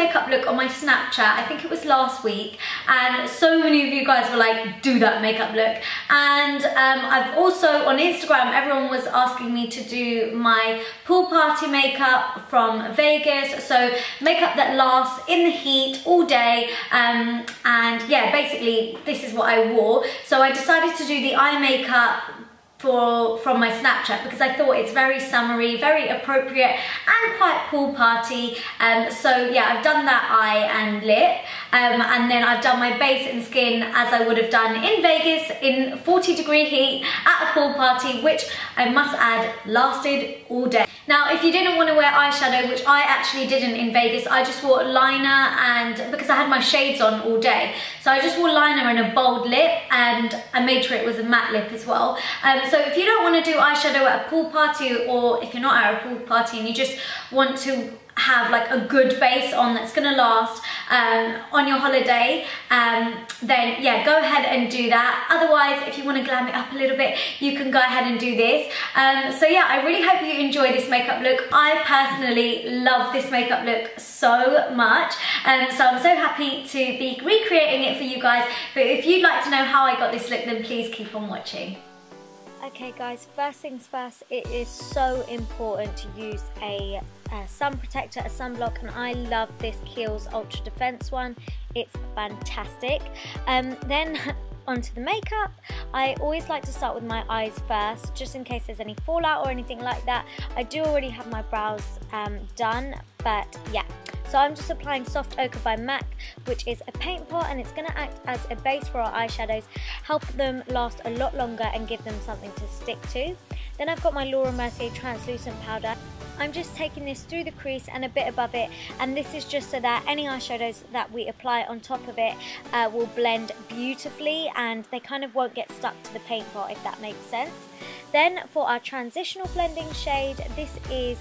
makeup look on my Snapchat, I think it was last week, and so many of you guys were like, do that makeup look. And I've also, on Instagram, everyone was asking me to do my pool party makeup from Vegas, so makeup that lasts in the heat all day, and yeah, basically this is what I wore. So I decided to do the eye makeup from my Snapchat because I thought it's very summery, very appropriate, and quite pool party. So yeah, I've done that eye and lip, and then I've done my base and skin as I would have done in Vegas in 40-degree heat at a pool party, which I must add lasted all day. Now, if you didn't want to wear eyeshadow, which I actually didn't in Vegas, I just wore liner, and because I had my shades on all day, so I just wore liner and a bold lip, and I made sure it was a matte lip as well. So if you don't want to do eyeshadow at a pool party, or if you're not at a pool party and you just want to have like a good base on that's gonna last on your holiday, then yeah, go ahead and do that. Otherwise, if you want to glam it up a little bit, you can go ahead and do this. So yeah, I really hope you enjoy this makeup look. I personally love this makeup look so much, so I'm so happy to be recreating it for you guys. But if you'd like to know how I got this look, then please keep on watching. Okay guys, first things first, it is so important to use a sun protector, a sunblock, and I love this Kiehl's Ultra Defense one. It's fantastic. Then onto the makeup. I always like to start with my eyes first, just in case there's any fallout or anything like that. I do already have my brows done, but yeah. So I'm just applying Soft Ochre by MAC, which is a paint pot, and it's going to act as a base for our eyeshadows, help them last a lot longer and give them something to stick to. Then I've got my Laura Mercier translucent powder. I'm just taking this through the crease and a bit above it, and this is just so that any eyeshadows that we apply on top of it will blend beautifully, and they kind of won't get stuck to the paint pot, if that makes sense. Then for our transitional blending shade, this is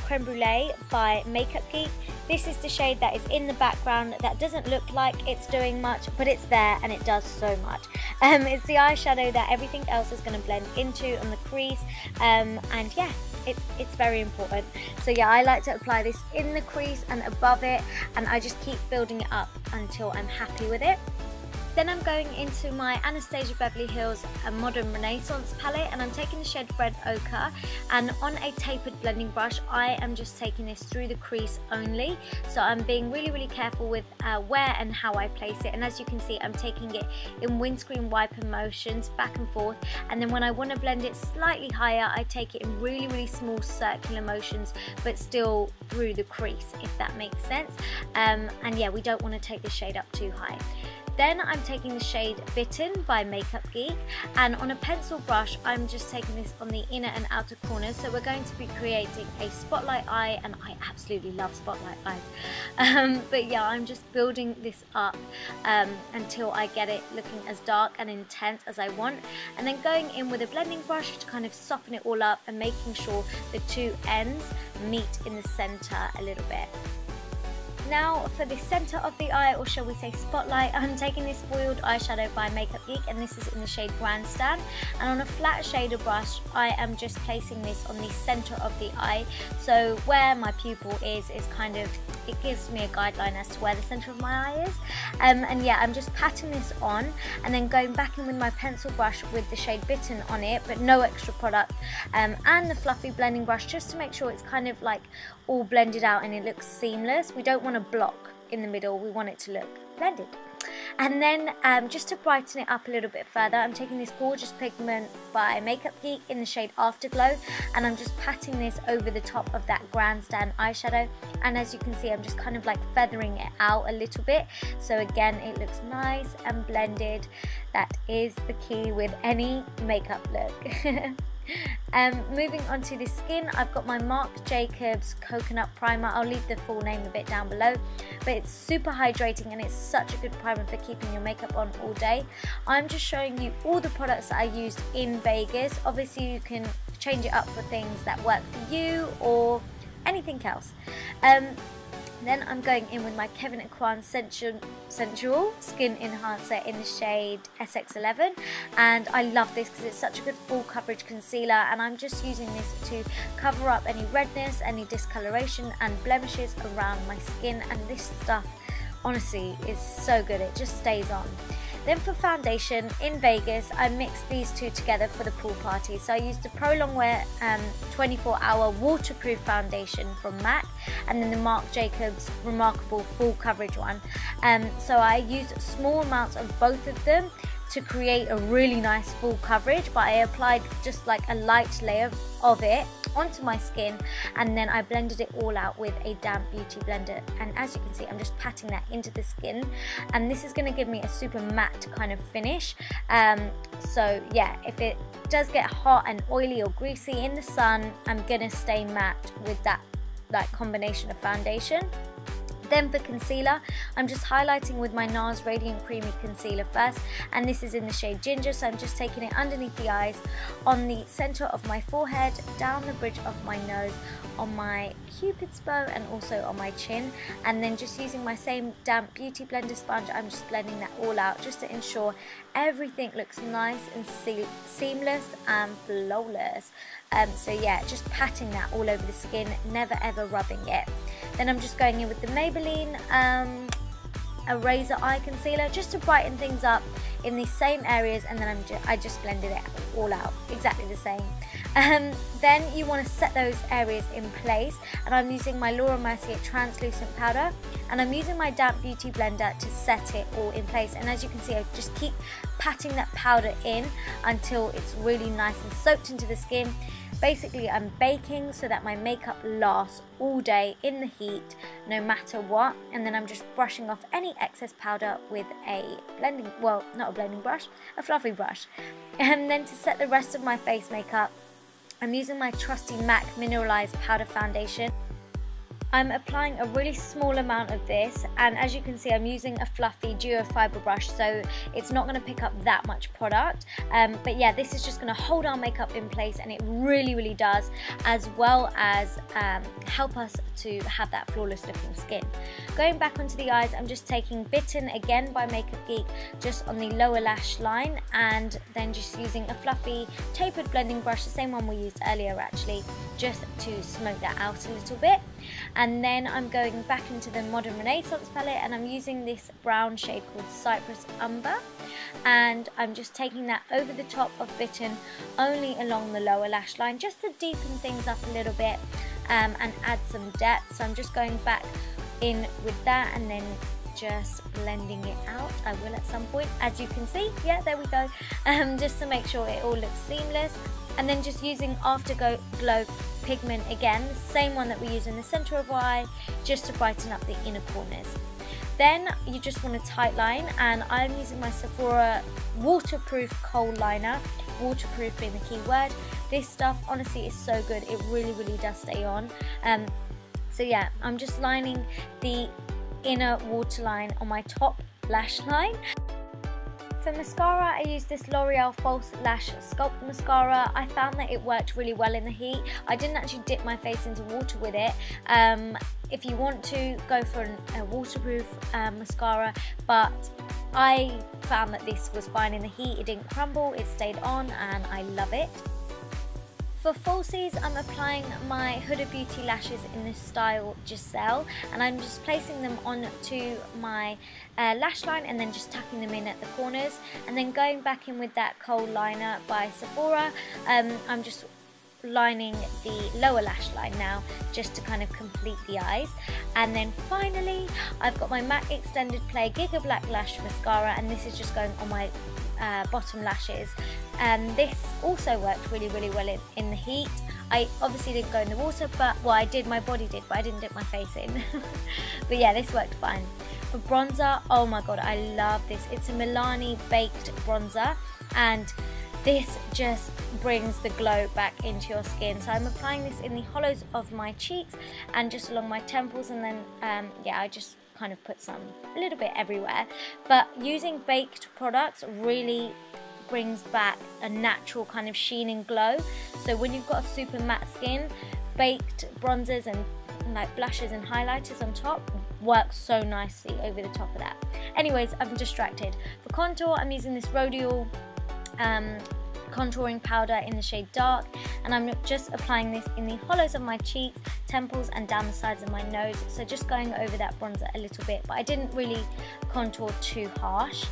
Creme Brulee by Makeup Geek. This is the shade that is in the background that doesn't look like it's doing much, but it's there and it does so much. It's the eyeshadow that everything else is going to blend into on the crease, and yeah, it's very important. So yeah, I like to apply this in the crease and above it, and I just keep building it up until I'm happy with it. Then I'm going into my Anastasia Beverly Hills Modern Renaissance palette, and I'm taking the shade Red Ochre, and on a tapered blending brush I am just taking this through the crease only. So I'm being really careful with where and how I place it, and as you can see, I'm taking it in windscreen wiper motions back and forth, and then when I want to blend it slightly higher, I take it in really small circular motions, but still through the crease, if that makes sense. And yeah, we don't want to take the shade up too high. Then I'm taking the shade Bitten by Makeup Geek, and on a pencil brush I'm just taking this on the inner and outer corners. So we're going to be creating a spotlight eye, and I absolutely love spotlight eyes. But yeah, I'm just building this up until I get it looking as dark and intense as I want, and then going in with a blending brush to kind of soften it all up and making sure the two ends meet in the center a little bit. Now for the centre of the eye, or shall we say spotlight, I'm taking this foiled eyeshadow by Makeup Geek, and this is in the shade Grandstand, and on a flat shader brush I am just placing this on the centre of the eye, so where my pupil is kind of, it gives me a guideline as to where the centre of my eye is. And yeah, I'm just patting this on and then going back in with my pencil brush with the shade Bitten on it, but no extra product, and the fluffy blending brush, just to make sure it's kind of like all blended out and it looks seamless. We don't want to block in the middle, we want it to look blended. And then just to brighten it up a little bit further, I'm taking this gorgeous pigment by Makeup Geek in the shade Afterglow, and I'm just patting this over the top of that Grandstand eyeshadow, and as you can see, I'm just kind of like feathering it out a little bit, so again it looks nice and blended. That is the key with any makeup look. Moving on to the skin, I've got my Marc Jacobs Coconut Primer. I'll leave the full name of it down below, but it's super hydrating and it's such a good primer for keeping your makeup on all day. I'm just showing you all the products that I used in Vegas. Obviously you can change it up for things that work for you or anything else. Then I'm going in with my Kevin & Kwan Sensual Skin Enhancer in the shade SX11, and I love this because it's such a good full coverage concealer, and I'm just using this to cover up any redness, any discoloration and blemishes around my skin, and this stuff honestly is so good, it just stays on. Then for foundation, in Vegas, I mixed these two together for the pool party. So I used the Pro Longwear 24-hour waterproof foundation from MAC, and then the Marc Jacobs Remarkable full coverage one. So I used small amounts of both of them to create a really nice full coverage, but I applied just like a light layer of it onto my skin, and then I blended it all out with a damp beauty blender. And as you can see, I'm just patting that into the skin, and this is going to give me a super matte kind of finish. So yeah, if it does get hot and oily or greasy in the sun, I'm gonna stay matte with that combination of foundation. Then for concealer, I'm just highlighting with my NARS Radiant Creamy Concealer first, and this is in the shade Ginger, so I'm just taking it underneath the eyes, on the centre of my forehead, down the bridge of my nose, on my Cupid's bow, and also on my chin, and then just using my same damp beauty blender sponge, I'm just blending that all out just to ensure everything looks nice and seamless and flawless. So yeah, just patting that all over the skin, never ever rubbing it. Then I'm just going in with the Maybelline Eraser Eye Concealer just to brighten things up in these same areas, and then I just blended it all out, exactly the same. Then you want to set those areas in place, and I'm using my Laura Mercier translucent powder, and I'm using my damp beauty blender to set it all in place. And as you can see, I just keep patting that powder in until it's really nice and soaked into the skin. Basically, I'm baking so that my makeup lasts all day in the heat, no matter what. And then I'm just brushing off any excess powder with a blending, well, not a blending brush, a fluffy brush. And then to set the rest of my face makeup, I'm using my trusty MAC Mineralized Powder Foundation. I'm applying a really small amount of this, and as you can see, I'm using a fluffy duo fiber brush, so it's not going to pick up that much product. But yeah, this is just going to hold our makeup in place, and it really does, as well as help us to have that flawless looking skin. Going back onto the eyes, I'm just taking Bitten again by Makeup Geek just on the lower lash line, and then just using a fluffy tapered blending brush, the same one we used earlier actually, just to smoke that out a little bit. And then I'm going back into the Modern Renaissance palette, and I'm using this brown shade called Cypress Umber, and I'm just taking that over the top of Bitten, only along the lower lash line, just to deepen things up a little bit and add some depth. So I'm just going back in with that, and then just blending it out. I will at some point, as you can see. Yeah, there we go. Just to make sure it all looks seamless. And then just using Afterglow pigment again, the same one that we use in the center of our eye, just to brighten up the inner corners. Then you just want a tight line, and I'm using my Sephora waterproof kohl liner, waterproof being the key word. This stuff honestly is so good, it really does stay on. So yeah, I'm just lining the inner waterline on my top lash line. For mascara, I use this L'Oreal False Lash Sculpt Mascara. I found that it worked really well in the heat. I didn't actually dip my face into water with it. If you want to, go for a waterproof mascara, but I found that this was fine in the heat. It didn't crumble, it stayed on, and I love it. For falsies, I'm applying my Huda Beauty lashes in this style Giselle, and I'm just placing them onto my lash line and then just tucking them in at the corners, and then going back in with that kohl liner by Sephora. I'm just lining the lower lash line now, just to kind of complete the eyes. And then finally, I've got my MAC Extended Play Giga Black Lash Mascara, and this is just going on my bottom lashes. This also worked really well in the heat. I obviously didn't go in the water, but well, I did, my body did, but I didn't dip my face in. But yeah, this worked fine. For bronzer, oh my god, I love this. It's a Milani baked bronzer, and this just brings the glow back into your skin. So I'm applying this in the hollows of my cheeks and just along my temples, and then yeah, I just kind of put some a little bit everywhere. But using baked products really brings back a natural kind of sheen and glow. So when you've got a super matte skin, baked bronzers and like blushes and highlighters on top, works so nicely over the top of that. Anyways, I'm distracted. For contour, I'm using this Rodial contouring powder in the shade Dark, and I'm just applying this in the hollows of my cheeks, temples, and down the sides of my nose. So just going over that bronzer a little bit, but I didn't really contour too harsh.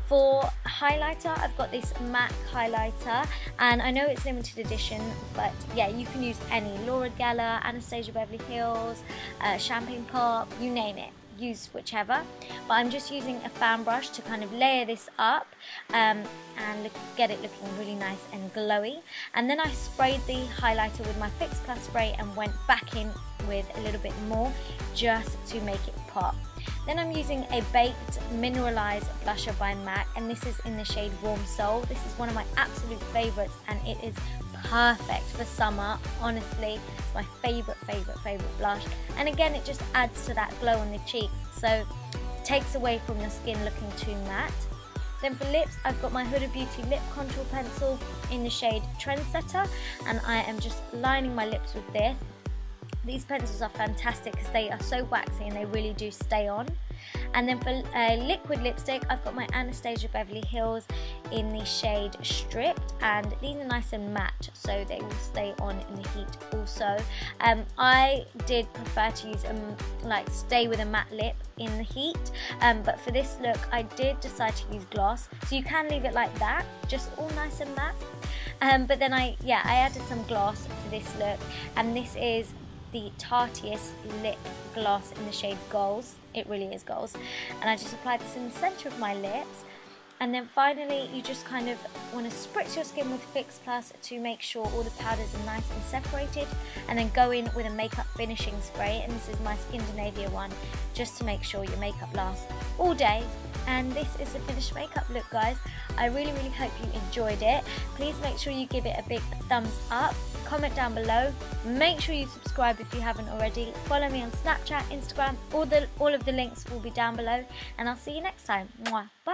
For highlighter, I've got this MAC highlighter, and I know it's limited edition, but yeah, you can use any. Laura Geller, Anastasia Beverly Hills, Champagne Pop, you name it. Use whichever, but I'm just using a fan brush to kind of layer this up and get it looking really nice and glowy. And then I sprayed the highlighter with my Fix Plus spray and went back in with a little bit more just to make it pop. Then I'm using a Baked Mineralized blusher by MAC, and this is in the shade Warm Soul. This is one of my absolute favorites, and it is perfect for summer. Honestly, it's my favorite blush, and again, it just adds to that glow on the cheeks, so takes away from your skin looking too matte. Then for lips, I've got my Huda Beauty lip contour pencil in the shade Trendsetter, and I am just lining my lips with this. These pencils are fantastic because they are so waxy and they really do stay on. And then for liquid lipstick, I've got my Anastasia Beverly Hills in the shade Stripped, and these are nice and matte, so they will stay on in the heat also. I did prefer to use stay with a matte lip in the heat, but for this look I did decide to use gloss, so you can leave it like that, just all nice and matte. But then I added some gloss for this look, and this is the Tarteist lip gloss in the shade Goals. It really is goals. And I just applied this in the center of my lips. And then finally, you just kind of want to spritz your skin with Fix Plus to make sure all the powders are nice and separated, and then go in with a makeup finishing spray, and this is my Skindinavia one, just to make sure your makeup lasts all day. And this is the finished makeup look, guys. I really hope you enjoyed it. Please make sure you give it a big thumbs up, comment down below, make sure you subscribe if you haven't already, follow me on Snapchat, Instagram, all of the links will be down below, and I'll see you next time. Mwah. Bye.